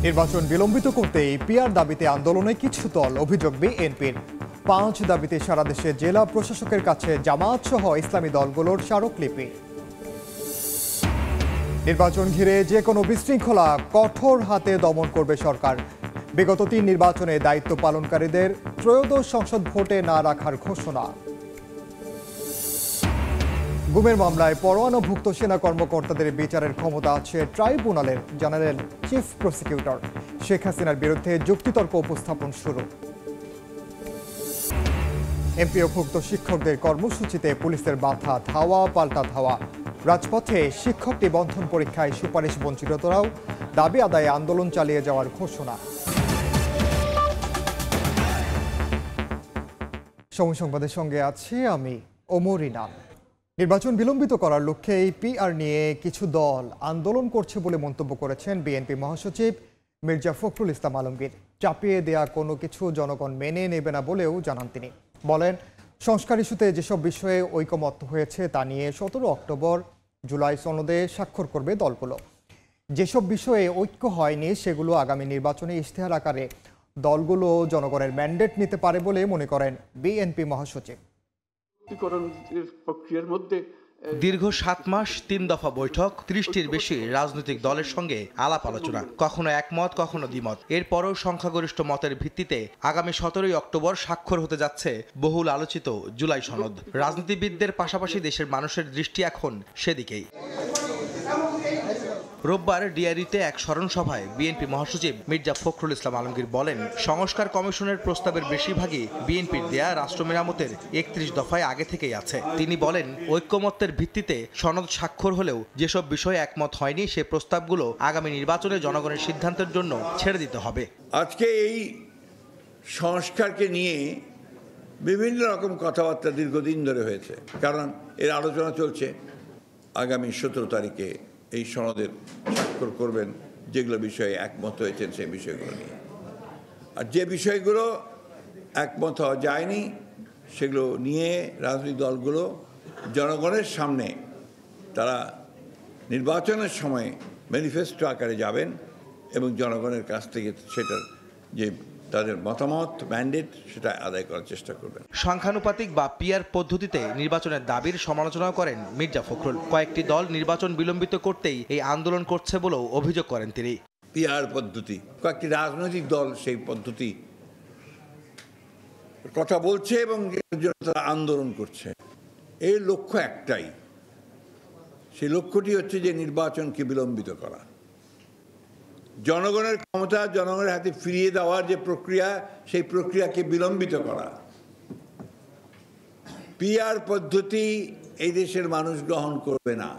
নির্বাচন বিলম্বিত করতে পিআর দাবিতে আন্দোলনে কিছু দল অভিযোগ বিএনপির ৫ দাবিতে সারা দেশে জেলা প্রশাসকের কাছে জামায়াত সহ ইসলামী দলগুলোর স্মারকলিপি। নির্বাচন ঘিরে যে কোনো বিশৃঙ্খলা কঠোর হাতে দমন করবে সরকার। বিগত ৩ নির্বাচনে দায়িত্ব পালনকারীদের ত্রয়োদশ সংসদ ভোটে না রাখার ঘোষণা। গুমের মামলায় পরোয়ানাভুক্ত সেনা কর্মকর্তাদের বিচারের ক্ষমতা আছে ট্রাইব্যুনালের, জানালেন চিফ প্রসিকিউটর। শেখ হাসিনার বিরুদ্ধে যুক্তিতর্ক উপস্থাপন শুরু। এমপিওভুক্ত শিক্ষকদের কর্মসূচিতে পুলিশের বাধা, ধাওয়া পাল্টা ধাওয়া। রাজপথে শিক্ষক নিবন্ধন পরীক্ষায় সুপারিশ বঞ্চিতরাও, দাবি আদায়ে আন্দোলন চালিয়ে যাওয়ার ঘোষণা। সময় সংবাদের সঙ্গে আছি আমি ওমর ইনাম। নির্বাচন বিলম্বিত করার লক্ষ্যে এই পিআর নিয়ে কিছু দল আন্দোলন করছে বলে মন্তব্য করেছেন বিএনপি মহাসচিব মির্জা ফখরুল ইসলাম আলমগীর। চাপিয়ে দেয়া কোনো কিছু জনগণ মেনে নেবে না বলেও জানান তিনি। বলেন, সংস্কার ইস্যুতে যেসব বিষয়ে ঐকমত্য হয়েছে তা নিয়ে ১৭ অক্টোবর জুলাই সনদে স্বাক্ষর করবে দলগুলো। যেসব বিষয়ে ঐক্য হয়নি সেগুলো আগামী নির্বাচনে ইশতেহার আকারে দলগুলো জনগণের ম্যান্ডেট নিতে পারে বলে মনে করেন বিএনপি মহাসচিব। প্রক্রিয়ার মধ্যে দীর্ঘ ৭ মাস ৩ দফা বৈঠক, ৩০টির বেশি রাজনৈতিক দলের সঙ্গে আলাপ আলোচনা, কখনো একমত কখনো দ্বিমত। এরপরও সংখ্যাগরিষ্ঠ মতের ভিত্তিতে আগামী ১৭ অক্টোবর স্বাক্ষর হতে যাচ্ছে বহুল আলোচিত জুলাই সনদ। রাজনীতিবিদদের পাশাপাশি দেশের মানুষের দৃষ্টি এখন সেদিকেই। রোববার ডিআরইতে এক স্মরণ সভায় বিএনপি মহাসচিব মির্জা ফখরুল ইসলাম আলমগীর বলেন, সংস্কার কমিশনের প্রস্তাবের বেশিরভাগই বিএনপির দেয়া রাষ্ট্র মেরামতের ৩১ দফায় আগে থেকেই আছে। তিনি বলেন, ঐক্যমত্যের ভিত্তিতে সনদ স্বাক্ষর হলেও যেসব বিষয়ে একমত হয়নি সে প্রস্তাবগুলো আগামী নির্বাচনে জনগণের সিদ্ধান্তের জন্য ছেড়ে দিতে হবে। আজকে এই সংস্কারকে নিয়ে বিভিন্ন রকম কথাবার্তা দীর্ঘদিন ধরে হয়েছে, কারণ এর আলোচনা চলছে। আগামী ১৭ তারিখে এই সনদের স্বাক্ষর করবেন যেগুলো বিষয়ে একমত হয়েছেন সেই বিষয়গুলো নিয়ে। আর যে বিষয়গুলো একমত হওয়া যায়নি সেগুলো নিয়ে রাজনৈতিক দলগুলো জনগণের সামনে তারা নির্বাচনের সময় ম্যানিফেস্টো আকারে যাবেন এবং জনগণের কাছ থেকে সেটার যে তাদের মতামত, ম্যান্ডেট, সেটা আদায় করার চেষ্টা করবেন। সংখ্যানুপাতিক বা পিআর পদ্ধতিতে নির্বাচনের দাবির সমালোচনা করেন মির্জা ফখরুল। কয়েকটি দল নির্বাচন বিলম্বিত করতেই এই আন্দোলন করছে বলেও অভিযোগ করেন তিনি। পিআর পদ্ধতি, কয়েকটি রাজনৈতিক দল সেই পদ্ধতি কথা বলছে এবং তারা আন্দোলন করছে। এর লক্ষ্য একটাই, সেই লক্ষ্যটি হচ্ছে যে নির্বাচনকে বিলম্বিত করা, জনগণের ক্ষমতা জনগণের হাতে ফিরিয়ে দেওয়ার যে প্রক্রিয়া সেই প্রক্রিয়াকে বিলম্বিত করা। পিআর পদ্ধতি এই দেশের মানুষ গ্রহণ করবে না।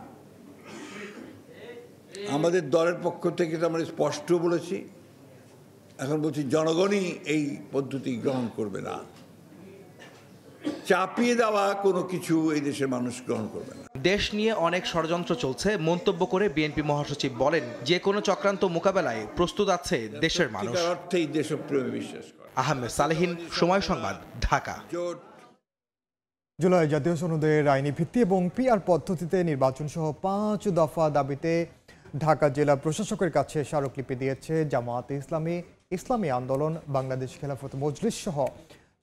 আমাদের দলের পক্ষ থেকে তো আমরা স্পষ্ট বলেছি, এখন বলছি জনগণই এই পদ্ধতি গ্রহণ করবে না। চাপিয়ে দেওয়া কোনো কিছু এই দেশের মানুষ গ্রহণ করবে না। দেশ নিয়ে অনেক ষড়যন্ত্র চলছে মন্তব্য করে বিএনপি মহাসচিব বলেন, যে কোনো চক্রান্ত মোকাবেলায় প্রস্তুত আছে দেশের মানুষ। অর্থেই দেশপ্রেমে বিশ্বাস করে। আহমেদ সালেহিন, সময় সংবাদ, ঢাকা। জুলাই জাতীয় সনদের আইনি ভিত্তি এবং পিআর পদ্ধতিতে নির্বাচন সহ ৫ দফা দাবিতে ঢাকা জেলা প্রশাসকের কাছে স্মারকলিপি দিয়েছে জামায়াতে ইসলামী, ইসলামী আন্দোলন, বাংলাদেশ খেলাফত মজলিস সহ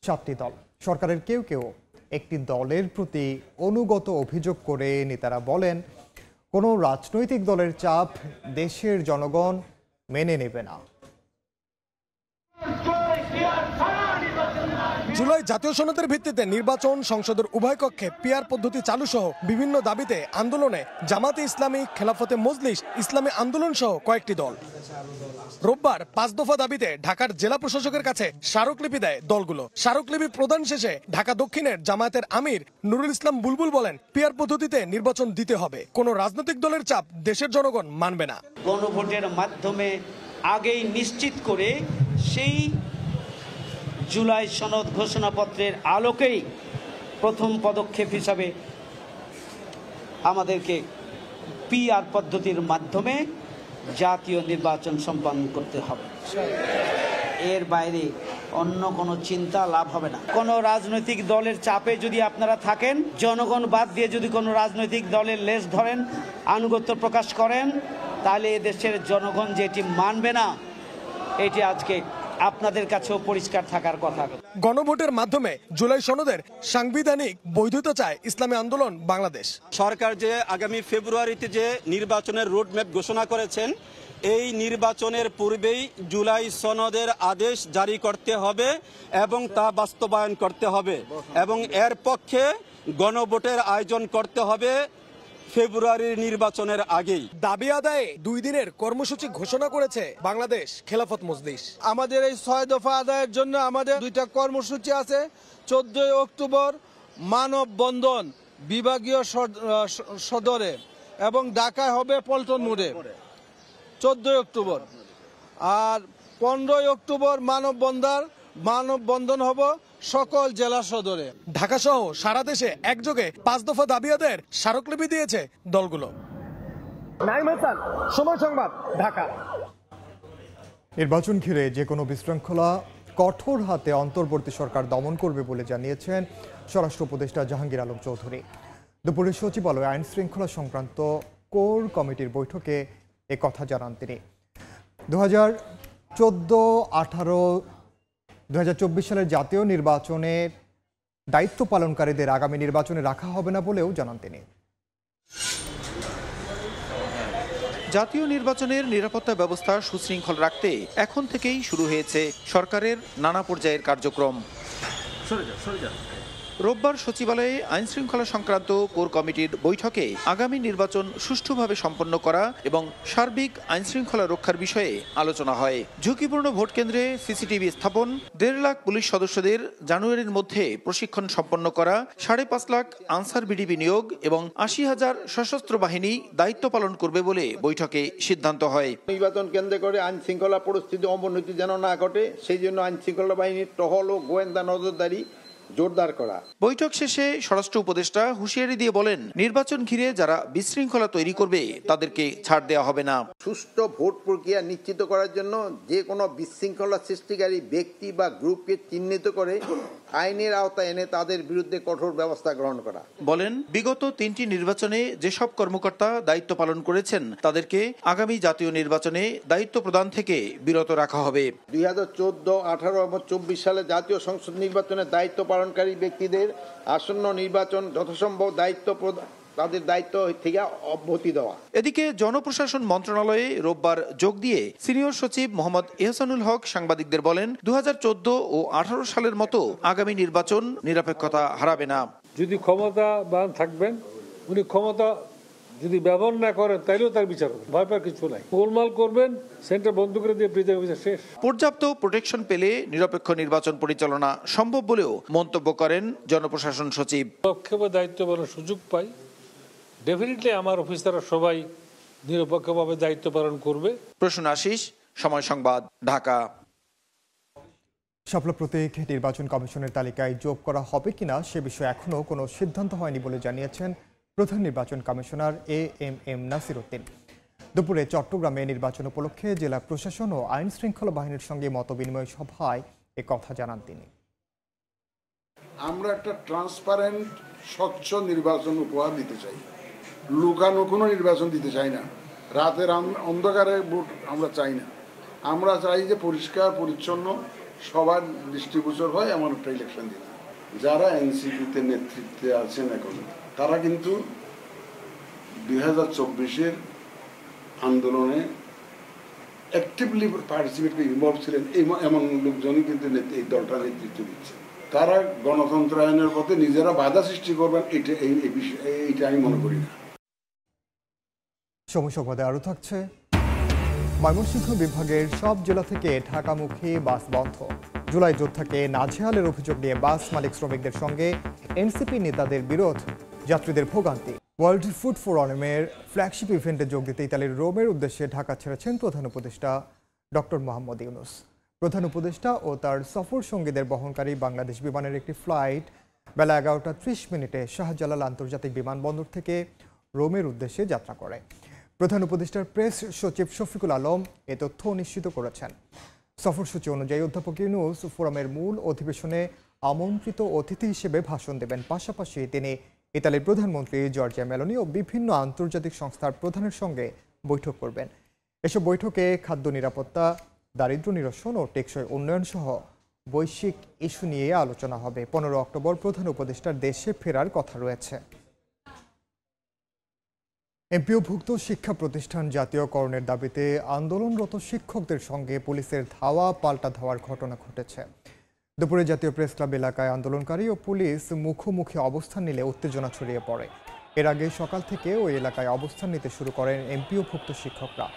৭টি দল। সরকারের কেউ কেউ একটি দলের প্রতি অনুগত অভিযোগ করে নেতারা বলেন, কোনো রাজনৈতিক দলের চাপ দেশের জনগণ মেনে নেবে না। জুলাই জাতীয় সনদের ভিত্তিতে নির্বাচন, সংসদের উভয় কক্ষে পিআর পদ্ধতি চালু সহ বিভিন্ন দাবিতে আন্দোলনে জামাতে ইসলামী, খেলাফতে মজলিস, ইসলামী আন্দোলন সহ কয়েকটি দল। রোববার ৫ দফা দাবিতে ঢাকার জেলা প্রশাসকের কাছে স্মারকলিপি দেয় দলগুলো। স্মারকলিপি প্রদান শেষে ঢাকা দক্ষিণের জামায়াতের আমির নুরুল ইসলাম বুলবুল বলেন, পিআর পদ্ধতিতে নির্বাচন দিতে হবে, কোনো রাজনৈতিক দলের চাপ দেশের জনগণ মানবে না। গণভোটের মাধ্যমে আগেই নিশ্চিত করে সেই জুলাই সনদ ঘোষণাপত্রের আলোকেই প্রথম পদক্ষেপ হিসাবে আমাদেরকে পিআর পদ্ধতির মাধ্যমে জাতীয় নির্বাচন সম্পন্ন করতে হবে। এর বাইরে অন্য কোনো চিন্তা লাভ হবে না। কোনো রাজনৈতিক দলের চাপে যদি আপনারা থাকেন, জনগণ বাদ দিয়ে যদি কোনো রাজনৈতিক দলের লেজ ধরেন, আনুগত্য প্রকাশ করেন, তাহলে এদেশের জনগণ যেটি মানবে না এটি আজকে আপনাদের কাছেও পরিষ্কার থাকার কথা। গণভোটের মাধ্যমে জুলাই সনদের সাংবিধানিক বৈধতা চায় ইসলামী আন্দোলন বাংলাদেশ। সরকার যে আগামী ফেব্রুয়ারিতে যে নির্বাচনের রোডম্যাপ ঘোষণা করেছেন, এই নির্বাচনের পূর্বেই জুলাই সনদের আদেশ জারি করতে হবে এবং তা বাস্তবায়ন করতে হবে এবং এর পক্ষে গণভোটের আয়োজন করতে হবে ফেব্রুয়ারির নির্বাচনের আগেই। দাবি আদায়ে 2 দিনের কর্মসূচি ঘোষণা করেছে বাংলাদেশ খেলাফত মজলিস। আমাদের এই 6 দফা আদায়ের জন্য আমাদের 2টা কর্মসূচি আছে। 14 অক্টোবর মানববন্ধন বিভাগীয় সদরে এবং ঢাকায় হবে পল্টন মোড়ে 14 অক্টোবর, আর 15 অক্টোবর মানববন্ধন হব সকল জেলা সদরে। ঢাকা সহ সারা দেশে একযোগে 5 দফা দাবি আদায়ের স্মারকলিপি দিয়েছে দলগুলো। নাইম হাসান, সময় সংবাদ, ঢাকা। নির্বাচন ঘিরে যে কোনো বিশৃঙ্খলা কঠোর হাতে অন্তর্বর্তী সরকার দমন করবে বলে জানিয়েছেন স্বরাষ্ট্র উপদেষ্টা জাহাঙ্গীর আলম চৌধুরী। দুপুরে সচিবালয়ে আইন শৃঙ্খলা সংক্রান্ত কোর কমিটির বৈঠকে কথা জানান তিনি। 2024 সালের জাতীয় নির্বাচনের দায়িত্ব পালনকারীদের আগামী নির্বাচনে রাখা হবে না বলেও জানান তিনি। জাতীয় নির্বাচনের নিরাপত্তা ব্যবস্থা সুশৃঙ্খল রাখতে এখন থেকেই শুরু হয়েছে সরকারের নানা পর্যায়ের কার্যক্রম। রোববার সচিবালয়ে আইন শৃঙ্খলা সংক্রান্ত কোর কমিটির বৈঠকে আগামী নির্বাচন সুষ্ঠুভাবে সম্পন্ন করা এবং সার্বিক আইন শৃঙ্খলা রক্ষার বিষয়ে আলোচনা হয়। ঝুঁকিপূর্ণ ভোট কেন্দ্রে সিসিটিভি স্থাপন, 1.5 লাখ পুলিশ সদস্যদের জানুয়ারির মধ্যে প্রশিক্ষণ সম্পন্ন করা, 5.5 লাখ আনসার বিডিবি নিয়োগ এবং 80,000 সশস্ত্র বাহিনী দায়িত্ব পালন করবে বলে বৈঠকে সিদ্ধান্ত হয়। নির্বাচন কেন্দ্র করে আইন শৃঙ্খলা পরিস্থিতি অবনতি যেন না ঘটে, সেই জন্য আইন শৃঙ্খলা বাহিনীর টহল ও গোয়েন্দা নজরদারি জোরদার করা। বৈঠক শেষে স্বরাষ্ট্র উপদেষ্টা হুঁশিয়ারি দিয়ে বলেন, নির্বাচন ঘিরে যারা বিশৃঙ্খলা তৈরি করবে তাদেরকে ছাড় দেওয়া হবে না। সুষ্ঠু ভোট প্রক্রিয়া নিশ্চিত করার জন্য যে কোনো বিশৃঙ্খলা সৃষ্টিকারী ব্যক্তি বা গ্রুপকে চিহ্নিত করে আইনের আওতায় এনে তাদের বিরুদ্ধে কঠোর ব্যবস্থা গ্রহণ করা। বলেন, বিগত 3টি নির্বাচনে যেসব কর্মকর্তা দায়িত্ব পালন করেছেন তাদেরকে আগামী জাতীয় নির্বাচনে দায়িত্ব প্রদান থেকে বিরত রাখা হবে। 2014, 18 এবং 24 সালে জাতীয় সংসদ নির্বাচনে দায়িত্ব পালনকারী ব্যক্তিদের আসন্ন নির্বাচন যথাসম্ভব তাদের দায়িত্ব থেকে অব্যাহতি দেওয়া। এদিকে জনপ্রশাসন মন্ত্রণালয়ে রোববার যোগ দিয়ে সিনিয়র সচিব মোহাম্মদ এহসানুল হক সাংবাদিকদের বলেন, 2014 ও 18 সালের মতো আগামী নির্বাচন নিরপেক্ষতা হারাবে না। যদি ক্ষমতাবান থাকবেন, উনি ক্ষমতা যদি ব্যবহার না করেন তাইলেও তার বিচার হবে, ভয় পাওয়ার কিছু নাই। গোলমাল করবেন, সেন্টার বন্ধ করে দিয়ে প্রিজাইডিং অফিসার শেষ। পর্যাপ্ত প্রোটেকশন পেলে নিরপেক্ষ নির্বাচন পরিচালনা সম্ভব বলেও মন্তব্য করেন জনপ্রশাসন সচিব। পদক্ষেপে দায়িত্ব পালনের সুযোগ পাই, ডেফিনেটলি আমার অফিসাররা সবাই নিরপেক্ষভাবে দায়িত্ব পালন করবে। প্রসূন আশিস, সময় সংবাদ, ঢাকা। শাপলা প্রতীক নির্বাচন কমিশনের তালিকায় যোগ করা হবে কিনা সে বিষয়ে এখনও কোনো সিদ্ধান্ত হয়নি বলে জানিয়েছেন প্রধান নির্বাচন কমিশনার AMM নাসির উদ্দিন। দুপুরে চট্টগ্রামে নির্বাচন উপলক্ষে জেলা প্রশাসন ও আইন শৃঙ্খলা বাহিনীর সঙ্গে মতবিনিময় সভায় কথা জানান তিনি। আমরা একটা ট্রান্সপারেন্ট স্বচ্ছ নির্বাচন উপহার দিতে চাই, লুকানো কোনো নির্বাচন দিতে চাই না, রাতের অন্ধকারে ভোট আমরা চাই না। আমরা চাই যে পরিষ্কার পরিচ্ছন্ন সবার দৃষ্টিগোচর হয় এমন একটা ইলেকশন দিতে। যারা এনসিপিতে নেতৃত্বে আছেন এখন তারা কিন্তু 2024-এর আন্দোলনে অ্যাক্টিভলি পার্টিসিপেট করে ইনভলভ ছিলেন, এমন লোকজনই কিন্তু এই দলটা নেতৃত্ব দিচ্ছে। তারা গণতন্ত্রায়নের পথে নিজেরা বাধা সৃষ্টি করবেন, এইটা আমি মনে করি না। সময় সংবাদে আরও থাকছে, ময়মনসিংহ বিভাগের সব জেলা থেকে ঢাকামুখী বাস বন্ধ। জুলাই যোদ্ধাকে নাজেহালের অভিযোগ নিয়ে বাস মালিক শ্রমিকদের সঙ্গে এনসিপি নেতাদের বিরোধ, যাত্রীদের ভোগান্তি। ওয়ার্ল্ড ফুড ফোরামের ফ্ল্যাগশিপ ইভেন্টে যোগ দিতে ইতালির রোমের উদ্দেশ্যে ঢাকা ছেড়েছেন প্রধান উপদেষ্টা ডক্টর মোহাম্মদ ইউনুস। প্রধান উপদেষ্টা ও তার সফর সঙ্গীদের বহনকারী বাংলাদেশ বিমানের একটি ফ্লাইট বেলা 11:30 শাহজালাল আন্তর্জাতিক বিমানবন্দর থেকে রোমের উদ্দেশ্যে যাত্রা করে। প্রধান উপদেষ্টার প্রেস সচিব শফিকুল আলম এ তথ্য নিশ্চিত করেছেন। সফরসূচি অনুযায়ী অধ্যাপক ইউনুস ফোরামের মূল অধিবেশনে আমন্ত্রিত অতিথি হিসেবে ভাষণ দেবেন। পাশাপাশি তিনি ইতালির প্রধানমন্ত্রী জর্জিয়া মেলোনি ও বিভিন্ন আন্তর্জাতিক সংস্থার প্রধানের সঙ্গে বৈঠক করবেন। এসব বৈঠকে খাদ্য নিরাপত্তা, দারিদ্র্য নিরসন ও টেকসই উন্নয়ন সহ বৈশ্বিক ইস্যু নিয়ে আলোচনা হবে। 15 অক্টোবর প্রধান উপদেষ্টার দেশে ফেরার কথা রয়েছে। এমপিওভুক্ত শিক্ষা প্রতিষ্ঠান জাতীয়করণের দাবিতে আন্দোলনরত শিক্ষকদের সঙ্গে পুলিশের ধাওয়া পাল্টা ধাওয়ার ঘটনা ঘটেছে। দুপুরে জাতীয় প্রেস ক্লাব এলাকায় আন্দোলনকারী ও পুলিশ মুখোমুখি অবস্থান নিলে উত্তেজনা ছড়িয়ে পড়ে। এর আগে সকাল থেকে ওই এলাকায় অবস্থান নিতে শুরু করেন এমপিওভুক্ত শিক্ষকরা।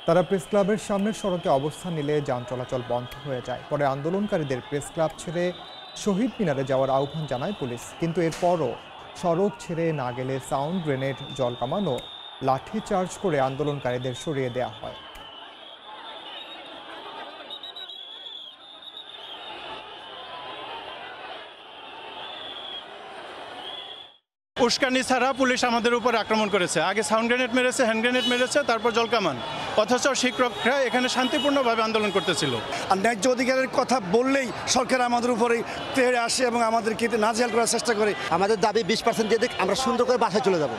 তারা প্রেস ক্লাবের সামনের সড়কে অবস্থান নিলে যান চলাচল বন্ধ হয়ে যায়। পরে আন্দোলনকারীদের প্রেস ক্লাব ছেড়ে শহীদ মিনারে যাওয়ার আহ্বান জানায় পুলিশ, কিন্তু এরপরও সড়ক ছেড়ে না গেলে সাউন্ড গ্রেনেড, জল কামানো, লাঠি চার্জ করে আন্দোলনকারীদের সরিয়ে দেওয়া হয়। উস্কানি ছাড়া পুলিশ আমাদের উপর আক্রমণ করেছে। আগে সাউন্ড গ্রেনেড মেরেছে, হ্যান্ড গ্রেনেড মেরেছে, তারপর জলকামান। অথচ শিক্ষকরা এখানে শান্তিপূর্ণভাবে আন্দোলন করতেছিল। আর ন্যায্য অধিকারের কথা বললেই সরকার আমাদের উপরে তেড়ে আসে এবং আমাদেরকে নাজেহাল করার চেষ্টা করে। আমাদের দাবি 20% দিয়ে দিক, আমরা সুন্দর করে বাসায় চলে যাব।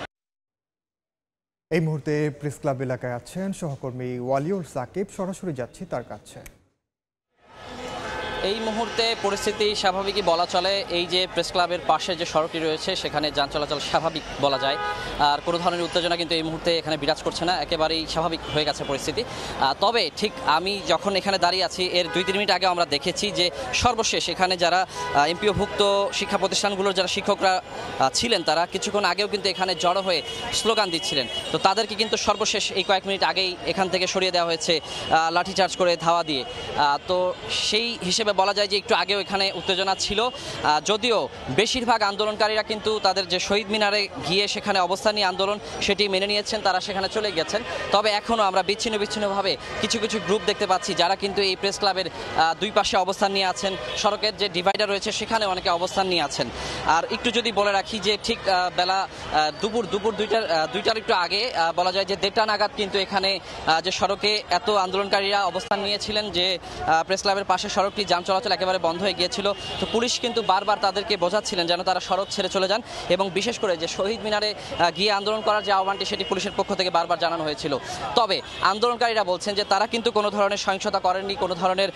এই মুহূর্তে প্রেস ক্লাব এলাকায় আছেন সহকর্মী ওয়ালিউল সাকিব, সরাসরি যাচ্ছি তার কাছে। এই মুহূর্তে পরিস্থিতি স্বাভাবিকই বলা চলে। এই যে প্রেস ক্লাবের পাশে যে সড়কটি রয়েছে সেখানে যান চলাচল স্বাভাবিক বলা যায়, আর কোনো ধরনের উত্তেজনা কিন্তু এই মুহূর্তে এখানে বিরাজ করছে না, একেবারেই স্বাভাবিক হয়ে গেছে পরিস্থিতি। তবে ঠিক আমি যখন এখানে দাঁড়িয়ে আছি এর 2-3 মিনিট আগে আমরা দেখেছি যে সর্বশেষ এখানে যারা এমপিওভুক্ত শিক্ষা প্রতিষ্ঠানগুলোর যারা শিক্ষকরা ছিলেন তারা কিছুক্ষণ আগেও কিন্তু এখানে জড়ো হয়ে স্লোগান দিচ্ছিলেন। তো তাদেরকে কিন্তু সর্বশেষ এই কয়েক মিনিট আগেই এখান থেকে সরিয়ে দেওয়া হয়েছে লাঠিচার্জ করে, ধাওয়া দিয়ে। তো সেই হিসেবে বলা যায় যে একটু আগেও এখানে উত্তেজনা ছিল, যদিও বেশিরভাগ আন্দোলনকারীরা কিন্তু তাদের যে শহীদ মিনারে গিয়ে সেখানে অবস্থান নিয়ে আন্দোলন সেটি মেনে নিয়েছেন, তারা সেখানে চলে গেছেন। তবে এখনও আমরা বিচ্ছিন্নভাবে কিছু গ্রুপ দেখতে পাচ্ছি যারা কিন্তু এই প্রেস ক্লাবের দুই পাশে অবস্থান নিয়ে আছেন। সড়কের যে ডিভাইডার রয়েছে সেখানে অনেকে অবস্থান নিয়ে আছেন। আর একটু যদি বলে রাখি যে ঠিক বেলা দুপুর 2টার একটু আগে বলা যায় যে 1:30 নাগাদ কিন্তু এখানে যে সড়কে এত আন্দোলনকারীরা অবস্থান নিয়েছিলেন যে প্রেস ক্লাবের পাশে সড়কটি যান চলাচল একেবারে বন্ধ হয়ে গিয়েছিল। তো পুলিশ কিন্তু বারবার তাদেরকে বোঝাচ্ছিলেন যেন তারা সড়ক ছেড়ে চলে যান, এবং বিশেষ করে যে শহীদ মিনারে গিয়ে আন্দোলন করার যে আহ্বানটি সেটি পুলিশের পক্ষ থেকে বারবার জানানো হয়েছিল। তবে আন্দোলনকারীরা বলছেন যে তারা কিন্তু কোনো ধরনের সহিংসতা করেননি, কোনো ধরনের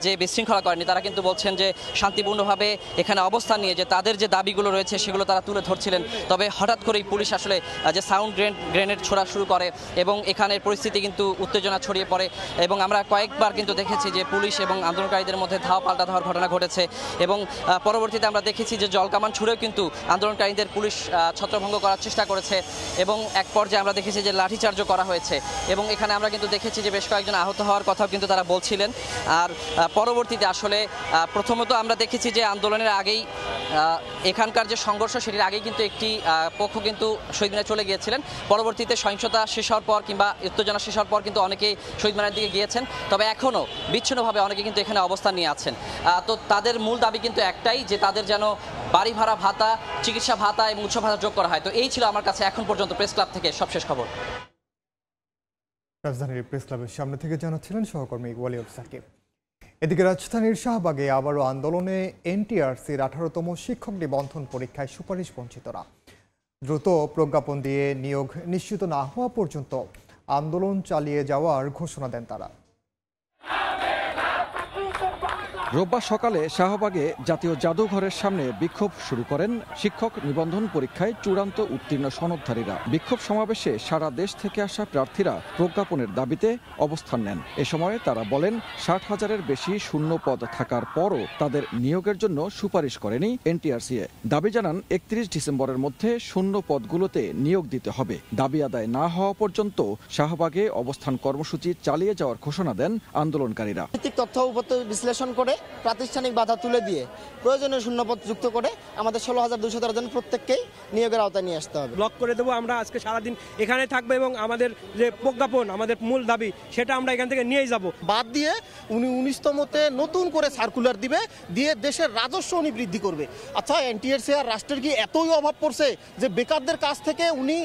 যে বিশৃঙ্খলা করেননি। তারা কিন্তু বলছেন যে শান্তিপূর্ণভাবে এখানে অবস্থান নিয়ে যে তাদের যে দাবিগুলো রয়েছে সেগুলো তারা তুলে ধরছিলেন। তবে হঠাৎ করেই পুলিশ আসলে যে সাউন্ড গ্রেনেড ছোড়া শুরু করে এবং এখানের পরিস্থিতি কিন্তু উত্তেজনা ছড়িয়ে পড়ে, এবং আমরা কয়েকবার কিন্তু দেখেছি যে পুলিশ এবং আন্দোলনকারীদের মধ্যে ধাওয়া পাল্টা ধাওয়ার ঘটনা ঘটেছে, এবং পরবর্তীতে আমরা দেখেছি যে জলকামান ছুড়েও কিন্তু আন্দোলনকারীদের পুলিশ ছত্রভঙ্গ করার চেষ্টা করেছে, এবং এক পর্যায়ে আমরা দেখেছি যে লাঠিচার্জও করা হয়েছে, এবং এখানে আমরা কিন্তু দেখেছি যে বেশ কয়েকজন আহত হওয়ার কথাও কিন্তু তারা বলছিলেন। আর পরবর্তীতে আসলে প্রথমত আমরা দেখেছি যে আন্দোলনের আগেই এখানকার যে সংঘর্ষ সেটির আগেই কিন্তু একটি পক্ষ কিন্তু শহীদ মিনারে চলে গিয়েছিলেন। পরবর্তীতে সহিংসতা শেষ হওয়ার পর কিংবা উত্তেজনা শেষ হওয়ার পর কিন্তু অনেকেই শহীদ মিনারের দিকে গিয়েছেন, তবে এখনও বিচ্ছিন্নভাবে অনেকে কিন্তু এখানে অবস্থান নিয়ে আছেন। তো তাদের মূল দাবি কিন্তু একটাই, যে তাদের যেন বাড়ি ভাড়া ভাতা, চিকিৎসা ভাতা এবং উৎসব ভাতা যোগ করা হয়। তো এই ছিল আমার কাছে এখন পর্যন্ত প্রেস ক্লাব থেকে সবশেষ খবর। রাজধানীর প্রেস ক্লাবের সামনে থেকে জানাচ্ছিলেন সহকর্মী ওয়ালিউল সাকিব। এদিকে রাজধানীর শাহবাগে আবারও আন্দোলনে এনটিআরসির 18তম শিক্ষক নিবন্ধন পরীক্ষায় সুপারিশ বঞ্চিতরা। দ্রুত প্রজ্ঞাপন দিয়ে নিয়োগ নিশ্চিত না হওয়া পর্যন্ত আন্দোলন চালিয়ে যাওয়ার ঘোষণা দেন তারা। রোববার সকালে শাহবাগে জাতীয় জাদুঘরের সামনে বিক্ষোভ শুরু করেন শিক্ষক নিবন্ধন পরীক্ষায় চূড়ান্ত উত্তীর্ণ সনদধারীরা। বিক্ষোভ সমাবেশে সারা দেশ থেকে আসা প্রার্থীরা প্রজ্ঞাপনের দাবিতে অবস্থান নেন। এ সময় তারা বলেন 60,000-এর বেশি শূন্য পদ থাকার পরও তাদের নিয়োগের জন্য সুপারিশ করেনি এনটিআরসিএ। দাবি জানান 31 ডিসেম্বরের মধ্যে শূন্য পদগুলোতে নিয়োগ দিতে হবে। দাবি আদায় না হওয়া পর্যন্ত শাহবাগে অবস্থান কর্মসূচি চালিয়ে যাওয়ার ঘোষণা দেন আন্দোলনকারীরা। তথ্য উপত্য বিশ্লেষণ করে প্রাতিষ্ঠানিক বাধা তুলে দিয়ে প্রয়োজনীয় শূন্যপদ যুক্ত করে আমাদের 16,213 জন প্রত্যেককেই নিয়োগের আওতায় নিয়ে আসতে হবে। ব্লক করে দেবো, আমরা আজকে সারাদিন এখানে থাকবো এবং আমাদের যে প্রজ্ঞাপন, আমাদের মূল দাবি সেটা আমরা এখান থেকে নিয়েই যাব। বাদ দিয়ে উনি 19তমতে নতুন করে সার্কুলার দিবে, দিয়ে দেশের রাজস্ব উনি বৃদ্ধি করবে। আচ্ছা, এনটিআরসি আর রাষ্ট্রের কি এতই অভাব পড়ছে যে বেকারদের কাছ থেকে উনি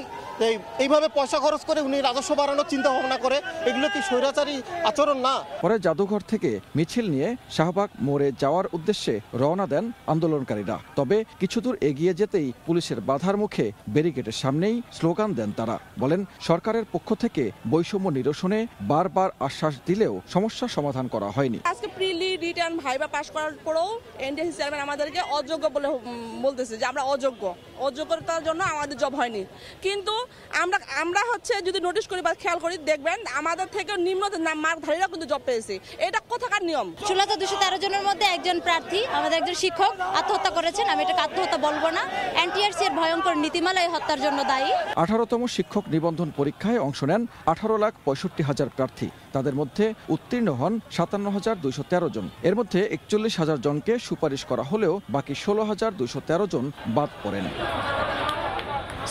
এইভাবে পয়সা খরচ করে উনি রাজস্ব বাড়ানোর চিন্তা ভাবনা করে? এগুলো কি স্বৈরাচারী আচরণ না? পরে জাদুঘর থেকে মিছিল নিয়ে শাহবাগ শাহবাগ মোড়ে যাওয়ার উদ্দেশ্যে রওনা দেন আন্দোলনকারীরা। তবে কিছু দূর এগিয়ে যেতেই পুলিশের বাধার মুখে ব্যারিকেডের সামনেই স্লোগান দেন তারা। বলেন সরকারের পক্ষ থেকে বৈষম্য নিরসনে বারবার আশ্বাস দিলেও সমস্যা সমাধান করা হয়নি। আজকে প্রিলি রিটার্ন ভাইবা পাস করার পরেও এনডিএসি চেয়ারম্যান আমাদেরকে অযোগ্য বলে বলতেছে যে আমরা অযোগ্যতার জন্য আমাদের জব হয়নি। কিন্তু আমরা হচ্ছে যদি নোটিশ করি বা খেয়াল করি দেখবেন আমাদের থেকে নিম্ন মার্কধারীরা কিন্তু জব পেয়েছে। এটা কোথাকার নিয়ম? 213 জনের মধ্যে একজন প্রার্থী আমাদের একজন শিক্ষক আত্মহত্যা করেছেন। আমি এটাকে আত্মহত্যা বলবো না, এনটিআরসি এর ভয়ঙ্কর নীতিমালা এই হত্যার জন্য দায়ী। 18তম শিক্ষক নিবন্ধন পরীক্ষায় অংশ নেন 18,65,000 প্রার্থী। তাদের মধ্যে উত্তীর্ণ হন 57,213 জন। এর মধ্যে 41,000 জনকে সুপারিশ করা হলেও বাকি 16,213 জন বাদ পড়েন।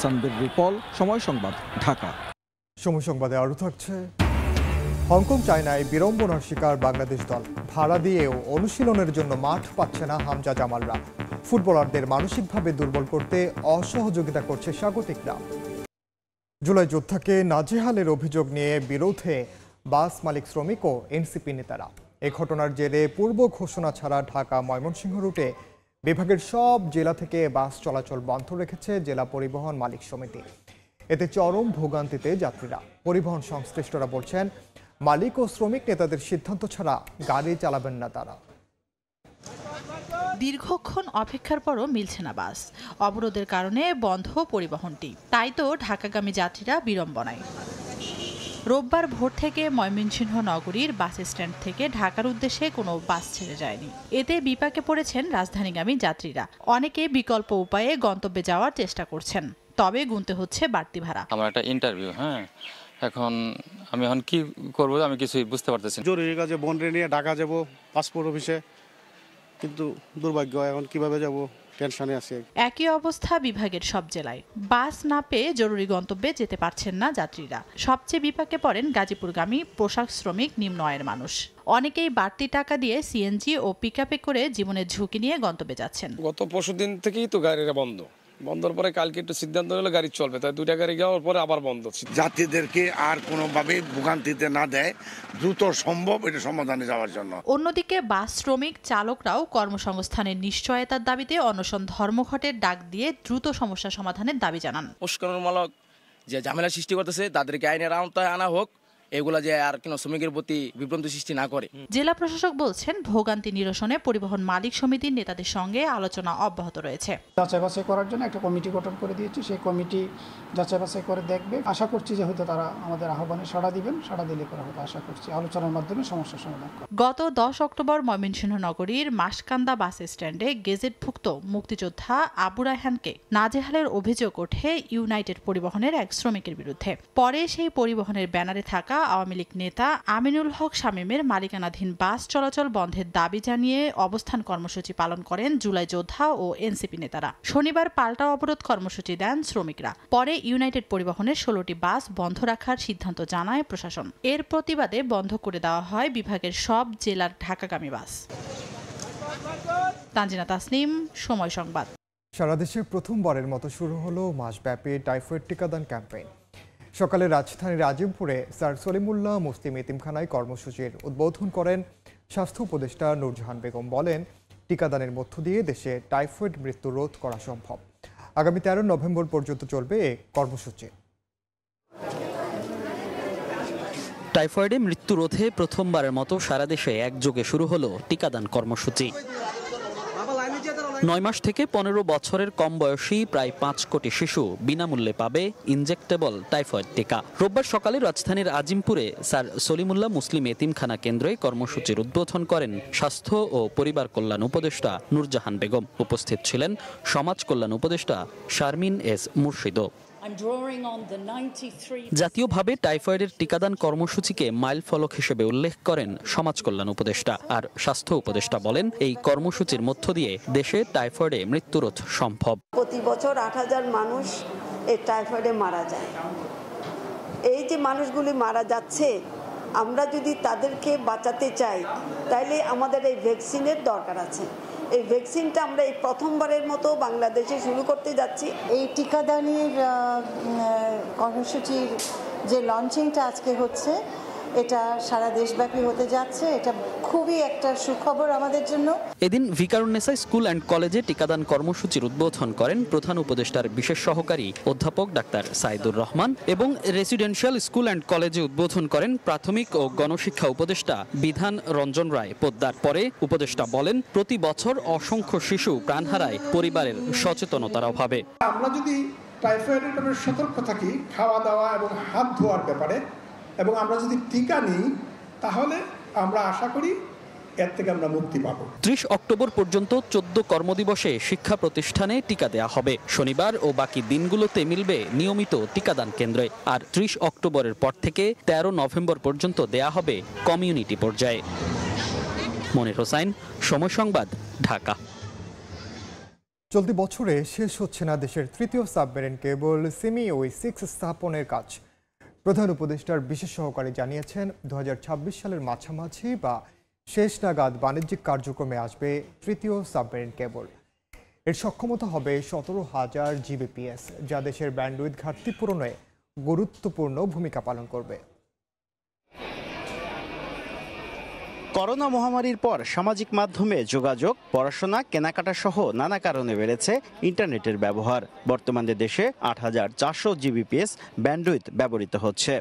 সানবির রূপল, সময় সংবাদ, ঢাকা। সময় সংবাদে আরও থাকছে। হংকং চায়নায় বিড়ম্বনার শিকার বাংলাদেশ দল। ভাড়া দিয়েও অনুশীলনের জন্য মাঠ পাচ্ছে না হামজা জামালরা। ফুটবলারদের মানসিকভাবে দুর্বল করতে অসহযোগিতা করছে স্বাগতিকরা। জুলাই যোদ্ধাকে নাজেহালের অভিযোগ নিয়ে বিরোধে বাস মালিক শ্রমিক ও এনসিপি নেতারা। এ ঘটনার জেরে পূর্ব ঘোষণা ছাড়া ঢাকা ময়মনসিংহ রুটে বিভাগের সব জেলা থেকে বাস চলাচল বন্ধ রেখেছে জেলা পরিবহন মালিক সমিতি। এতে চরম ভোগান্তিতে যাত্রীরা। পরিবহন সংশ্লিষ্টরা বলছেন মালিক ও শ্রমিক নেতাদের সিদ্ধান্ত ছাড়া গাড়ি চালাবেন না তারা। দীর্ঘক্ষণ অপেক্ষার পরও মিলছে না বাস। অবরোধের কারণে বন্ধ পরিবহনটি, তাই তো ঢাকাগামী যাত্রীরা বিড়ম্বনায়। রোববার ভোর থেকে ময়মনসিংহ নগরীর বাস স্ট্যান্ড থেকে ঢাকার উদ্দেশ্যে কোনো বাস ছেড়ে যায়নি। এতে বিপাকে পড়েছেন রাজধানীগামী যাত্রীরা। অনেকে বিকল্প উপায়ে গন্তব্যে যাওয়ার চেষ্টা করছেন, তবে গুনতে হচ্ছে বাড়তি ভাড়া। আমার একটা ইন্টারভিউ, এখন আমি কি করবো আমি কিছুই বুঝতে পারতেছি। জরুরি কাজে বোনরে নিয়ে ঢাকা যাব পাসপোর্ট অফিসে, কিন্তু দুর্ভাগ্য এখন কিভাবে যাব, টেনশনে আছে। একই অবস্থা বিভাগের সব জেলায়। বাস না পেয়ে জরুরি গন্তব্যে যেতে পারছেন না যাত্রীরা। সবচেয়ে বিপাকে পড়েন গাজীপুরগামী পোশাক শ্রমিক, নিম্ন আয়ের মানুষ। অনেকেই বাড়তি টাকা দিয়ে সিএনজি ও পিকআপে করে জীবনের ঝুঁকি নিয়ে গন্তব্যে যাচ্ছেন। গত পরশুদিন থেকেই তো গাড়িটা বন্ধর পরে কালকে একটু সিদ্ধান্ত হলো গাড়ি চলবে, তাই 2টা গাড়ি যাওয়ার পরে আবার বন্ধ। যাত্রীদেরকে আর কোনোভাবে ভোগান্তিতে না দেয়, দ্রুত সম্ভব এটা সমাধানে যাওয়ার জন্য। অন্যদিকে বাস শ্রমিক চালকরাও কর্মসংস্থানের নিশ্চয়তার দাবিতে অনশন ধর্মঘটের ডাক দিয়ে দ্রুত সমস্যা সমাধানের দাবি জানান। উস্কানিমূলক যে ঝামেলা সৃষ্টি করতেছে তাদেরকে আইনের আওতায় আনা হোক, এগুলা যে আর কোনো শ্রমিকের প্রতি বিভ্রান্তি সৃষ্টি না করে। জেলা প্রশাসক বলছেন ভোগান্তি নিরসনে পরিবহন মালিক সমিতির নেতাদের সঙ্গে আলোচনা অব্যাহত রয়েছে। যাচাই বাছাই করার জন্য একটা কমিটি গঠন করে দিয়েছি, সেই কমিটি যাচাই বাছাই করে দেখবে। আশা করছি যে হয়তো তারা আমাদের আহ্বানে সাড়া দিবেন, সাড়া দিলে পরে হয়তো আশা করছি আলোচনার মাধ্যমে সমস্যার সমাধান করবে। গত 10 অক্টোবর ময়মনসিংহ নগরীর মাসকান্দা বাস স্ট্যান্ডে গেজেটভুক্ত মুক্তিযোদ্ধা আবু রায়হানকে নাজেহালের অভিযোগ ওঠে ইউনাইটেড পরিবহনের এক শ্রমিকের বিরুদ্ধে। পরে সেই পরিবহনের ব্যানারে থাকা আওয়ামী লীগ নেতা আমিনুল হক শামীমের মালিকানাধীন বাস চলাচল বন্ধের দাবি জানিয়ে অবস্থান কর্মসূচি পালন করেন জুলাই যোদ্ধা ও এনসিপি নেতারা। শনিবার পাল্টা অবরোধ কর্মসূচি দেন শ্রমিকরা। পরে ইউনাইটেড পরিবহনের 16টি বাস বন্ধ রাখার সিদ্ধান্ত জানায় প্রশাসন। এর প্রতিবাদে বন্ধ করে দেওয়া হয় বিভাগের সব জেলার ঢাকাগামী বাস। তানজিনা তাসনিম, সময় সংবাদ। সারা দেশে প্রথমবারের মতো শুরু হলো মাসব্যাপী টাইফয়েড টিকাদান ক্যাম্পেইন। সকালে রাজধানীর আজিমপুরে স্যার সলিমুল্লাহ মুসলিম এতিমখানায় কর্মসূচির উদ্বোধন করেন স্বাস্থ্য উপদেষ্টা নূরজাহান বেগম। বলেন টিকাদানের মধ্য দিয়ে দেশে টাইফয়েড মৃত্যু রোধ করা সম্ভব। আগামী 13 নভেম্বর পর্যন্ত চলবে এ কর্মসূচি। টাইফয়েডে মৃত্যু রোধে প্রথমবারের মতো সারা দেশে একযোগে শুরু হলো টিকাদান কর্মসূচি। 9 মাস থেকে 15 বছরের কম বয়সী প্রায় 5 কোটি শিশু বিনামূল্যে পাবে ইনজেক্টেবল টাইফয়েড টিকা। রোববার সকালে রাজধানীর আজিমপুরে স্যার সলিমুল্লাহ মুসলিম এতিমখানা কেন্দ্রে কর্মসূচির উদ্বোধন করেন স্বাস্থ্য ও পরিবার কল্যাণ উপদেষ্টা নূরজাহান বেগম। উপস্থিত ছিলেন সমাজ কল্যাণ উপদেষ্টা শারমিন এস মুর্শিদও। জাতীয়ভাবে টাইফয়েডের টিকাদান কর্মসূচিকে মাইল ফলক হিসেবে উল্লেখ করেন সমাজ কল্যাণ উপদেষ্টা। আর স্বাস্থ্য উপদেষ্টা বলেন এই কর্মসূচির মধ্য দিয়ে দেশে টাইফয়েডে মৃত্যুরোধ সম্ভব। প্রতি বছর 8,000 মানুষ এই টাইফয়েডে মারা যায়। এই যে মানুষগুলি মারা যাচ্ছে, আমরা যদি তাদেরকে বাঁচাতে চাই তাহলে আমাদের এই ভ্যাকসিনের দরকার আছে। এই ভ্যাকসিনটা আমরা এই প্রথমবারের মতো বাংলাদেশে শুরু করতে যাচ্ছি। এই টিকাদানের কর্মসূচির যে লঞ্চিংটা আজকে হচ্ছে, এটা সারা দেশব্যাপী হতে যাচ্ছে। এটা খুবই একটা সুখবর আমাদের জন্য। এদিন ভিকারুন্নেসা স্কুল অ্যান্ড কলেজে টিকাদান কর্মসূচির উদ্বোধন করেন প্রধান উপদেষ্টার বিশেষ সহকারী অধ্যাপক ডাক্তার সাইদুর রহমান এবং রেসিডেন্সিয়াল স্কুল অ্যান্ড কলেজে উদ্বোধন করেন প্রাথমিক ও গণশিক্ষা উপদেষ্টা বিধান রঞ্জন রায় পোদ্দার। পরে উপদেষ্টা বলেন, প্রতি বছর অসংখ্য শিশু প্রাণ হারায় পরিবারের সচেতনতার অভাবে। আমরা যদি টাইফয়েডের ব্যাপারে সতর্ক থাকি, খাওয়া দাওয়া এবং হাত ধোয়ার ব্যাপারে, এবং আমরা যদি টিকা নিই, তাহলে আমরা আশা করি এর থেকে আমরা মুক্তি পাব। 30 অক্টোবর পর্যন্ত 14 কর্মদিবসে শিক্ষা প্রতিষ্ঠানে টিকা দেয়া হবে। শনিবার ও বাকি দিনগুলোতে মিলবে নিয়মিত টিকাদান কেন্দ্রে। আর 30 অক্টোবরের পর থেকে 13 নভেম্বর পর্যন্ত দেয়া হবে কমিউনিটি পর্যায়ে। মনির হোসাইন, সময় সংবাদ, ঢাকা। চলতি বছরে শেষ হচ্ছে না দেশের তৃতীয় সাবমেরিন কেবল সিমিওই-6 স্থাপনের কাজ। প্রধান উপদেষ্টার বিশেষ সহকারী জানিয়েছেন, 2026 সালের মাঝামাঝি বা শেষ নাগাদ বাণিজ্যিক কার্যক্রমে আসবে তৃতীয় সাবমেরিন কেবল। এর সক্ষমতা হবে 17,000 GBps, যা দেশের ব্যান্ডউইথ ঘাটতি পূরণে গুরুত্বপূর্ণ ভূমিকা পালন করবে। করোনা মহামারীর পর সামাজিক মাধ্যমে যোগাযোগ, পড়াশোনা, কেনাকাটা সহ নানা কারণে বেড়েছে ইন্টারনেটের ব্যবহার। বর্তমানে দেশে 8,400 GBps ব্যান্ডউইথ ব্যবহৃত হচ্ছে।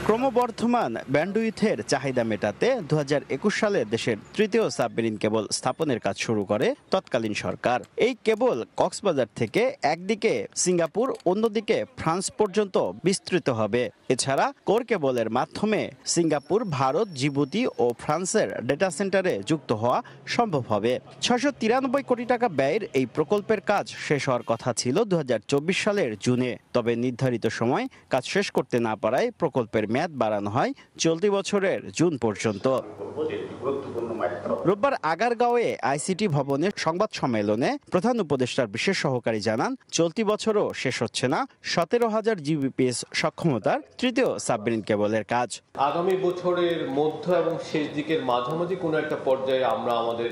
ক্রমবর্ধমান ব্যান্ডউইথের চাহিদা মেটাতে 2021 সালে দেশের তৃতীয় সাবমেরিন কেবল স্থাপনের কাজ শুরু করে তৎকালীন সরকার। এই কেবল কক্সবাজার থেকে একদিকে সিঙ্গাপুর, অন্যদিকে ফ্রান্স পর্যন্ত বিস্তৃত হবে। এছাড়া কোর কেবলের মাধ্যমে সিঙ্গাপুর, ভারত, জিবুতি ও ফ্রান্সের ডেটা সেন্টারে যুক্ত হওয়া সম্ভব হবে। 693 কোটি টাকা ব্যয়ের এই প্রকল্পের কাজ শেষ হওয়ার কথা ছিল 2024 সালের জুনে। তবে নির্ধারিত সময় কাজ শেষ করতে না পারায় প্রকল্পের মেয়াদ বাড়ানো হয় চলতি বছরের জুন পর্যন্ত। রোববার আগারগাঁওয়ে আইসিটি ভবনে সংবাদ সম্মেলনে প্রধান উপদেষ্টার বিশেষ সহকারী জানান, চলতি বছরও শেষ হচ্ছে না 17,000 GBps সক্ষমতার তৃতীয় সাবমেরিন কেবলের কাজ। আগামী বছরের মধ্য এবং শেষ দিকের মাঝামাঝি কোনো একটা পর্যায়ে আমরা আমাদের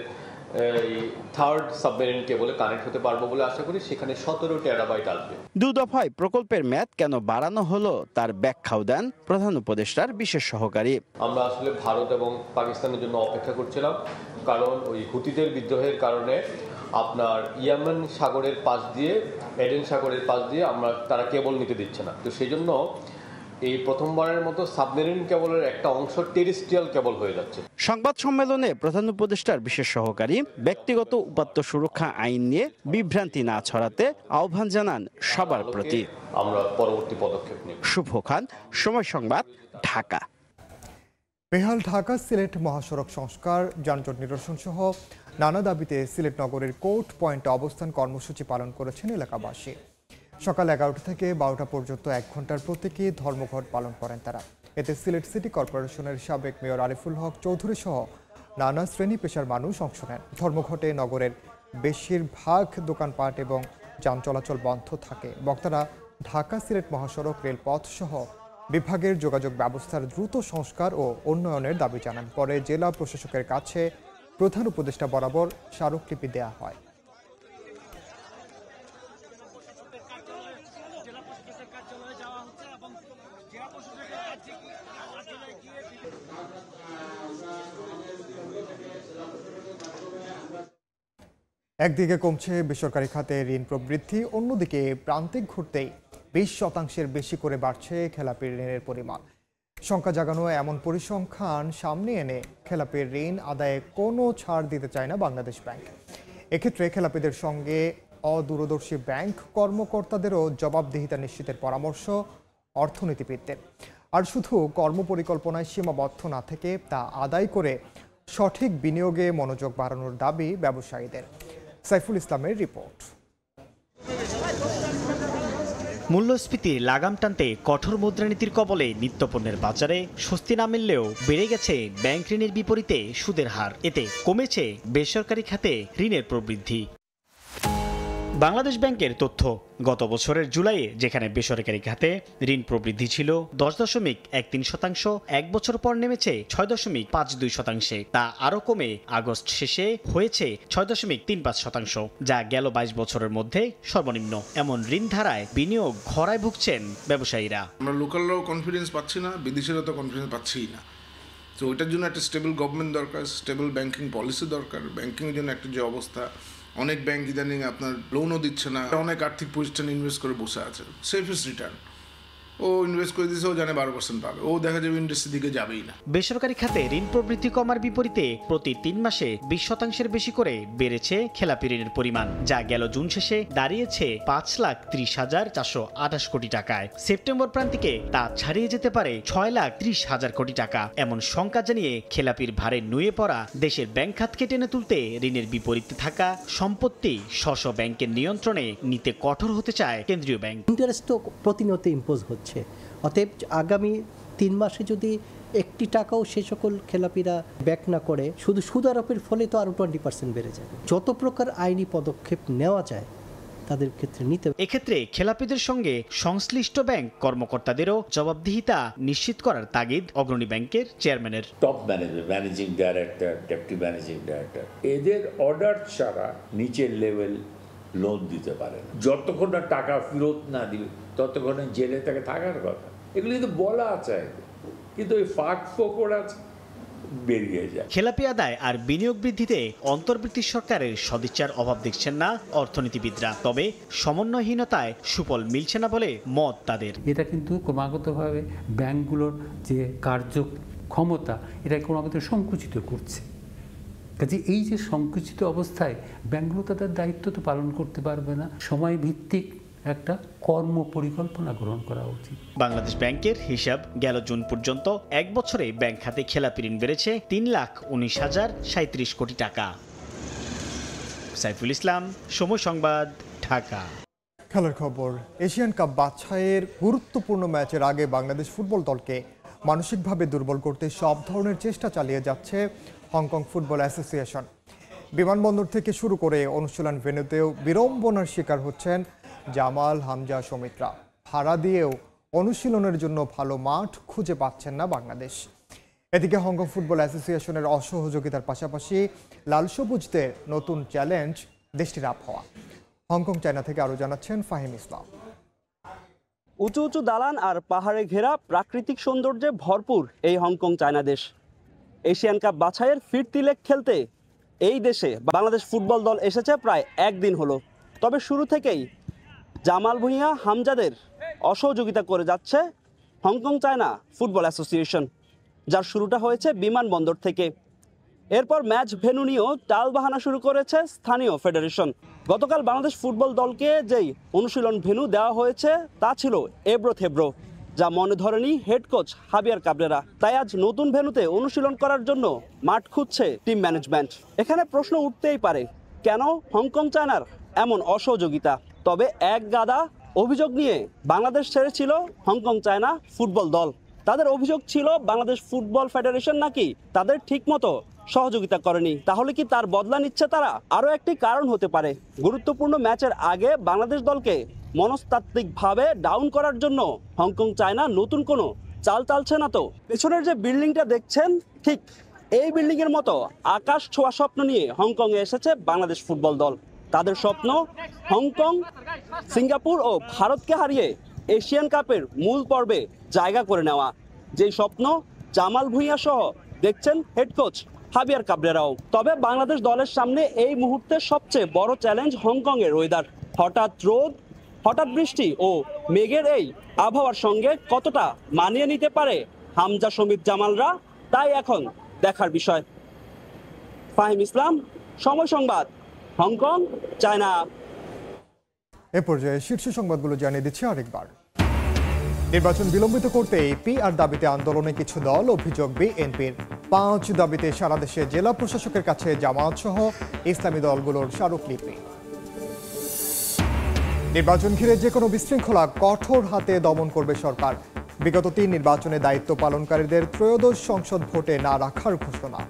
থার্ড সাবমেরিন কেবলে কানেক্ট হতে পারবো বলে আশা করি। সেখানে 17 টেরাবাইট আসবে। 2 দফায় প্রকল্পের মেয়াদ কেন বাড়ানো হলো তার ব্যাখ্যাও দেন প্রধান উপদেষ্টার বিশেষ সহকারী। আমরা আসলে ভারত এবং পাকিস্তানের জন্য অপেক্ষা করছিলাম, কারণ ওই হুতিদের বিদ্রোহের কারণে আপনার ইয়েমেন সাগরের পাশ দিয়ে, এডেন সাগরের পাশ দিয়ে তারা কেবল নিতে দিচ্ছে না। তো সেই জন্য এই প্রথমবারের মতো সাবমেরিন কেবলের একটা অংশ টেরিস্ট্রিয়াল কেবল হয়ে যাচ্ছে। সংবাদ সম্মেলনে প্রধান উপদেষ্টার বিশেষ সহকারী ব্যক্তিগত উপাত্ত সুরক্ষা আইন নিয়ে বিভ্রান্তি না ছড়াতে আহ্বান জানান সবার প্রতি। আমরা পরবর্তী পদক্ষেপ নিব। শুভ খান, সময় সংবাদ, ঢাকা। বেহাল ঢাকা সিলেট মহাসড়ক সংস্কার, যানজট নিরসন সহ নানা দাবিতে সিলেট নগরের কোর্ট পয়েন্টে অবস্থান কর্মসূচি পালন করেছেন এলাকাবাসী। সকাল 11টা থেকে 12টা পর্যন্ত 1 ঘন্টার প্রতীকী ধর্মঘট পালন করেন তারা। এতে সিলেট সিটি কর্পোরেশনের সাবেক মেয়র আরিফুল হক চৌধুরী সহ নানা শ্রেণী পেশার মানুষ অংশ নেন। ধর্মঘটে নগরের বেশিরভাগ দোকানপাট এবং যান চলাচল বন্ধ থাকে। বক্তারা ঢাকা সিলেট মহাসড়ক, রেলপথ সহ বিভাগের যোগাযোগ ব্যবস্থার দ্রুত সংস্কার ও উন্নয়নের দাবি জানান। পরে জেলা প্রশাসকের কাছে প্রধান উপদেষ্টা বরাবর স্মারকলিপি দেওয়া হয়। একদিকে কমছে বেসরকারি খাতে ঋণ প্রবৃদ্ধি, অন্যদিকে প্রান্তিক ঘুরতেই 20% বেশি করে বাড়ছে খেলাপি ঋণের পরিমাণ। শঙ্কা জাগানো এমন পরিসংখ্যান সামনে এনে খেলাপির ঋণ আদায়ে কোনো ছাড় দিতে চায় না বাংলাদেশ ব্যাংক। এক্ষেত্রে খেলাপিদের সঙ্গে অদূরদর্শী ব্যাংক কর্মকর্তাদেরও জবাবদিহিতা নিশ্চিতের পরামর্শ অর্থনীতিবিদদের। আর শুধু কর্মপরিকল্পনায় সীমাবদ্ধ না থেকে তা আদায় করে সঠিক বিনিয়োগে মনোযোগ বাড়ানোর দাবি ব্যবসায়ীদের। সাইফুল ইসলামের রিপোর্ট। মূল্যস্ফীতির লাগাম টানতে কঠোর মুদ্রানীতির কবলে নিত্যপণ্যের বাজারে স্বস্তি না মিললেও বেড়ে গেছে ব্যাংক ঋণের বিপরীতে সুদের হার। এতে কমেছে বেসরকারি খাতে ঋণের প্রবৃদ্ধি। বাংলাদেশ ব্যাংকের তথ্য, গত বছরের জুলাইয়ে যেখানে বেসরকারি খাতে ঋণ প্রবৃদ্ধি ছিল 10.13%, এক বছর পর নেমেছে 6.52%, তা আরও কমে আগস্ট শেষে হয়েছে 6.35%, যা গেল 22 বছরের মধ্যে সর্বনিম্ন। এমন ঋণ ধারায় বিনিয়োগ খরায় ভুগছেন ব্যবসায়ীরা। আমরা লোকালরাও কনফিডেন্স পাচ্ছি না, বিদেশিরাও তো কনফিডেন্স পাচ্ছিই না। তো ওইটার জন্য একটা স্টেবল গভর্নমেন্ট দরকার, স্টেবল ব্যাংকিং পলিসি দরকার। ব্যাংকিংয়ের জন্য একটা যে অবস্থা, অনেক ব্যাংক ইদানিং আপনার লোনও দিচ্ছে না, অনেক আর্থিক প্রতিষ্ঠান ইনভেস্ট করে বসে আছে, সেফেস্ট রিটার্ন। ও ইনভেস্ট করে দিয়েছে, ও জানে 12% পাবে, ও দেখা যাবে ইন্ডাস্ট্রির দিকে যাবেই না। বেসরকারি খাতে ঋণ প্রবৃদ্ধি কমার বিপরীতে প্রতি 3 মাসে 20% বেশি করে বেড়েছে খেলাপি ঋণের পরিমাণ, যা গেল জুন শেষে দাঁড়িয়েছে 5,30,428 কোটি টাকায়। সেপ্টেম্বর প্রান্তিকে তা ছাড়িয়ে যেতে পারে 6,30,000 কোটি টাকা। এমন শঙ্কা জানিয়ে খেলাপির ভারে নুয়ে পড়া দেশের ব্যাংক খাতকে টেনে তুলতে ঋণের বিপরীতে থাকা সম্পত্তি স্ব ব্যাংকের নিয়ন্ত্রণে নিতে কঠোর হতে চায় কেন্দ্রীয় ব্যাংক। ইন্টারেস্ট তো প্রতিনিয়ত ইম্পোজ হচ্ছে, অতএব আগামী 3 মাসে যদি একটি টাকাও সে সকল খেলাপিরা ব্যাক না করে, শুধু সুদ আরোপের ফলে তো আরো 20% বেড়ে যাবে। যত প্রকার আইনি পদক্ষেপ নেওয়া যায় তাদের ক্ষেত্রে নিতে। এক্ষেত্রে খেলাপিদের সঙ্গে সংশ্লিষ্ট ব্যাংক কর্মকর্তাদেরও জবাবদিহিতা নিশ্চিত করার তাগিদ অগ্রণী ব্যাংকের চেয়ারম্যানের। Top manager, managing director, deputy managing director, এদের অর্ডার ছাড়া নিচের লেভেল লোন দিতে পারে না। যতক্ষণ না টাকা ফেরত না দিবে ততক্ষণ জেলে তাকে থাকার কথা। এগুলো কিন্তু বলা আছে, কিন্তু ওই ফাঁক ফোকড় বেরিয়ে যায়। খেলাপি আদায় আর বিনিয়োগ বৃদ্ধিতে অন্তর্বর্তী সরকারের সদিচ্ছার অভাব দেখছেন না অর্থনীতিবিদরা, তবে সমন্বয়হীনতায় সুফল মিলছে না বলে মত তাদের। এটা কিন্তু ক্রমাগতভাবে ব্যাংকগুলোর যে কার্যক্ষমতা এটা ক্রমাগত সংকুচিত করছে। কাজে এই যে সংকুচিত অবস্থায় ব্যাংকগুলো তাদের দায়িত্ব তো পালন করতে পারবে না। সময় ভিত্তিক একটা কর্ম পরিকল্পনা গ্রহণ করা উচিত। বাংলাদেশ ব্যাংকের হিসাব, গেল জুন পর্যন্ত এক বছরে ব্যাংক খাতে খেলাপি ঋণ বেড়েছে 3,19,037 কোটি টাকা। সাইফুল ইসলাম, সময় সংবাদ, ঢাকা। খেলার খবর। এশিয়ান কাপ বাছাইয়ের গুরুত্বপূর্ণ ম্যাচের আগে বাংলাদেশ ফুটবল দলকে মানসিকভাবে দুর্বল করতে সব ধরনের চেষ্টা চালিয়ে যাচ্ছে হংকং ফুটবল অ্যাসোসিয়েশন। বিমানবন্দর থেকে শুরু করে অনুশীলন ভেন্যুতেও বিড়ম্বনার শিকার হচ্ছেন জামাল, হামজা, সৌমিত্রা। ভাড়া দিয়েও অনুশীলনের জন্য ভালো মাঠ খুঁজে পাচ্ছেন না বাংলাদেশ। এদিকে হংকং ফুটবল অ্যাসোসিয়েশনের অসহযোগিতার পাশাপাশি লাল সবুজদের নতুন চ্যালেঞ্জ দেশটির আবহাওয়া। হংকং চায়না থেকে আরও জানাচ্ছেন ফাহিম ইসলাম। উঁচু উঁচু দালান আর পাহাড়ে ঘেরা প্রাকৃতিক সৌন্দর্যে ভরপুর এই হংকং চায়না দেশ। এশিয়ান কাপ বাছাইয়ের ফিরতি লেগ খেলতে এই দেশে বাংলাদেশ ফুটবল দল এসেছে প্রায় একদিন হলো। তবে শুরু থেকেই জামাল ভুঁইয়া, হামজাদের অসহযোগিতা করে যাচ্ছে হংকং চায়না ফুটবল অ্যাসোসিয়েশন, যার শুরুটা হয়েছে বিমানবন্দর থেকে। এরপর ম্যাচ ভেন্যু নিয়েও টালবাহানা শুরু করেছে স্থানীয় ফেডারেশন। গতকাল বাংলাদেশ ফুটবল দলকে যেই অনুশীলন ভেন্যু দেওয়া হয়েছে তা ছিল এবড়ো থেবড়ো, যা মনে ধরেনি হেড কোচ হাবিয়ার কাবরেরা। তাই আজ নতুন ভেন্যুতে অনুশীলন করার জন্য মাঠ খুঁজছে টিম ম্যানেজমেন্ট। এখানে প্রশ্ন উঠতেই পারে, কেন হংকং চায়নার এমন অসহযোগিতা? তবে এক গাদা অভিযোগ নিয়ে বাংলাদেশ ছেড়েছিল হংকং চায়না ফুটবল দল। তাদের অভিযোগ ছিল বাংলাদেশ ফুটবল ফেডারেশন নাকি তাদের ঠিকমতো সহযোগিতা করেনি। তাহলে কি তার বদলা নিচ্ছে তারা? আরও একটি কারণ হতে পারে, গুরুত্বপূর্ণ ম্যাচের আগে বাংলাদেশ দলকে মনস্তাত্ত্বিকভাবে ডাউন করার জন্য হংকং চায়না নতুন কোনো চাল চালছে না তো। পেছনের যে বিল্ডিংটা দেখছেন, ঠিক এই বিল্ডিং এর মতো আকাশ ছোঁয়া স্বপ্ন নিয়ে হংকংয়ে এসেছে বাংলাদেশ ফুটবল দল। তাদের স্বপ্ন হংকং, সিঙ্গাপুর ও ভারতকে হারিয়ে এশিয়ান কাপের মূল পর্বে জায়গা করে নেওয়া। যেই স্বপ্ন জামাল ভুঁইয়া সহ দেখছেন হেড কোচ হাবিয়ার কাবরেরাও। তবে বাংলাদেশ দলের সামনে এই মুহূর্তে সবচেয়ে বড় চ্যালেঞ্জ হংকং এর ওয়েদার। হঠাৎ রোদ, হঠাৎ বৃষ্টি ও মেঘের এই আবহাওয়ার সঙ্গে কতটা মানিয়ে নিতে পারে হামজা, সমিত, জামালরা, তাই এখন দেখার বিষয়। ফাহিম ইসলাম, সময় সংবাদ, হংকং, চায়না। এ পর্যায়ে শীর্ষ সংবাদগুলো জানিয়ে দিচ্ছি আরেকবার। নির্বাচন বিলম্বিত করতে পিআর দাবিতে আন্দোলনে কিছু দল, অভিযোগ বিএনপির 5 দাবিতে সারা দেশে জেলা প্রশাসকের কাছে জামায়াত সহ ইসলামী দলগুলোর স্মারকলিপি। নির্বাচন ঘিরে যে কোনো বিশৃঙ্খলা কঠোর হাতে দমন করবে সরকার। বিগত 3 নির্বাচনে দায়িত্ব পালনকারীদের ত্রয়োদশ সংসদ ভোটে না রাখার ঘোষণা।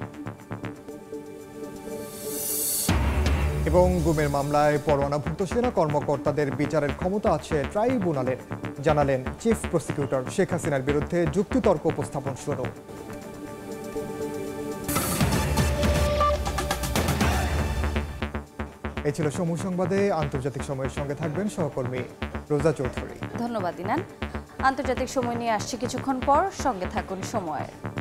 এবং গুমের মামলায় পরোয়ানাভুক্ত সেনা কর্মকর্তাদের বিচারের ক্ষমতা আছে ট্রাইব্যুনালের, জানালেন চিফ প্রসিকিউটর। শেখ হাসিনার বিরুদ্ধে যুক্তিতর্ক উপস্থাপন শুরু। এই ছিল সমূহ সংবাদে। আন্তর্জাতিক সময়ের সঙ্গে থাকবেন সহকর্মী রোজা চৌধুরী। ধন্যবাদ ইনান। আন্তর্জাতিক সময় নিয়ে আসছি কিছুক্ষণ পর, সঙ্গে থাকুন সময়ের।